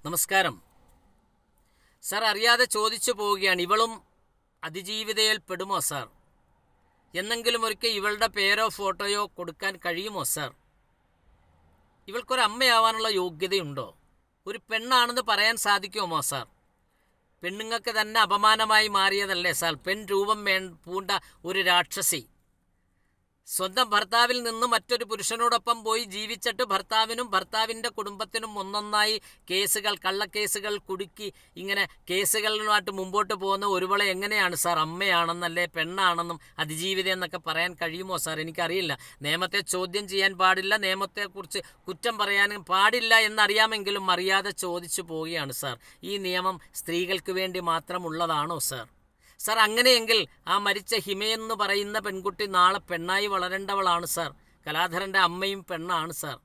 നമസ്കാരം സാർ. അറിയാതെ ചോദിച്ചു പോവുകയാണ്, ഇവളും അതിജീവിതയിൽ പെടുമോ സാർ? എന്നെങ്കിലും ഒരിക്കൽ ഇവളുടെ പേരോ ഫോട്ടോയോ കൊടുക്കാൻ കഴിയുമോ സാർ? ഇവൾക്കൊരു അമ്മയാവാനുള്ള യോഗ്യതയുണ്ടോ? ഒരു പെണ്ണാണെന്ന് പറയാൻ സാധിക്കുമോ സാർ? പെണ്ണുങ്ങൾക്ക് തന്നെ അപമാനമായി മാറിയതല്ലേ സാർ പെൺ രൂപം പൂണ്ട ഒരു രാക്ഷസി? സ്വന്തം ഭർത്താവിൽ നിന്ന് മറ്റൊരു പുരുഷനോടൊപ്പം പോയി ജീവിച്ചിട്ട് ഭർത്താവിനും ഭർത്താവിൻ്റെ കുടുംബത്തിനും ഒന്നൊന്നായി കേസുകൾ, കള്ളക്കേസുകൾ കുടുക്കി ഇങ്ങനെ കേസുകളുമായിട്ട് മുമ്പോട്ട് പോകുന്ന ഒരുവളെ എങ്ങനെയാണ് സാർ അമ്മയാണെന്നല്ലേ പെണ്ണാണെന്നും അതിജീവിത എന്നൊക്കെ പറയാൻ കഴിയുമോ സാർ? എനിക്കറിയില്ല. നിയമത്തെ ചോദ്യം ചെയ്യാൻ പാടില്ല, നിയമത്തെക്കുറിച്ച് കുറ്റം പറയാനും പാടില്ല എന്നറിയാമെങ്കിലും അറിയാതെ ചോദിച്ചു പോവുകയാണ് സാർ. ഈ നിയമം സ്ത്രീകൾക്ക് വേണ്ടി മാത്രമുള്ളതാണോ സാർ? സാർ, അങ്ങനെയെങ്കിൽ ആ മരിച്ച ഹിമയെന്ന് പറയുന്ന പെൺകുട്ടി നാളെ പെണ്ണായി വളരേണ്ടവളാണ് സാർ. കലാധരൻ്റെ അമ്മയും പെണ്ണാണ് സാർ.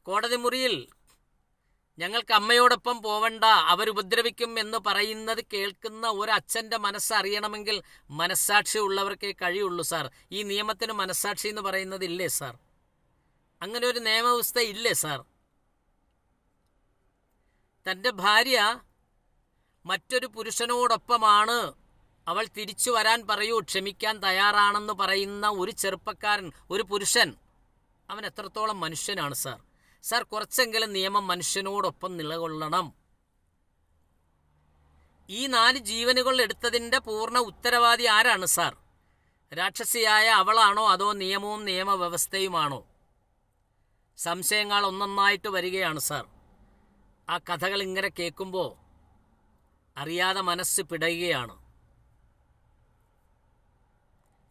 കോടതി മുറിയിൽ ഞങ്ങൾക്ക് അമ്മയോടൊപ്പം പോവണ്ട, അവരുപദ്രവിക്കും എന്ന് പറയുന്നത് കേൾക്കുന്ന ഒരച്ഛൻ്റെ മനസ്സറിയണമെങ്കിൽ മനസ്സാക്ഷി ഉള്ളവർക്കേ കഴിയുള്ളൂ സാർ. ഈ നിയമത്തിന് മനസ്സാക്ഷി എന്ന് പറയുന്നത് ഇല്ലേ സാർ? അങ്ങനെ ഒരു നിയമവ്യവസ്ഥ ഇല്ലേ സാർ? തൻ്റെ ഭാര്യ മറ്റൊരു പുരുഷനോടൊപ്പമാണ്, അവൾ തിരിച്ചു വരാൻ പറയൂ, ക്ഷമിക്കാൻ തയ്യാറാണെന്ന് പറയുന്ന ഒരു ചെറുപ്പക്കാരൻ, ഒരു പുരുഷൻ, അവൻ എത്രത്തോളം മനുഷ്യനാണ് സാർ? സാർ, കുറച്ചെങ്കിലും നിയമം മനുഷ്യനോടൊപ്പം നിലകൊള്ളണം. ഈ 4 ജീവനുകൾ എടുത്തതിൻ്റെ പൂർണ്ണ ഉത്തരവാദി ആരാണ് സാർ? രാക്ഷസിയായ അവളാണോ അതോ നിയമവും നിയമവ്യവസ്ഥയുമാണോ? സംശയങ്ങൾ ഒന്നൊന്നായിട്ട് വരികയാണ് സാർ. ആ കഥകൾ ഇങ്ങനെ കേൾക്കുമ്പോൾ അറിയാതെ മനസ്സ് പിടയുകയാണ്.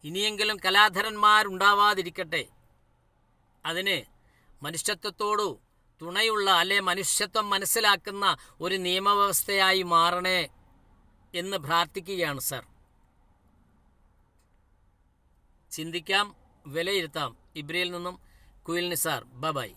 ഇനിയെങ്കിലും കലാധരന്മാരുണ്ടാവാതിരിക്കട്ടെ. അതിന് മനുഷ്യത്വത്തോടു തുണയുള്ള, അല്ലെ മനുഷ്യത്വം മനസ്സിലാക്കുന്ന ഒരു നിയമവ്യവസ്ഥയായി മാറണേ എന്ന് പ്രാർത്ഥിക്കുകയാണ് സാർ. ചിന്തിക്കാം, വിലയിരുത്താം. ഇബ്രിയിൽ നിന്നും കുയിൽ നിസാർ. ബൈ.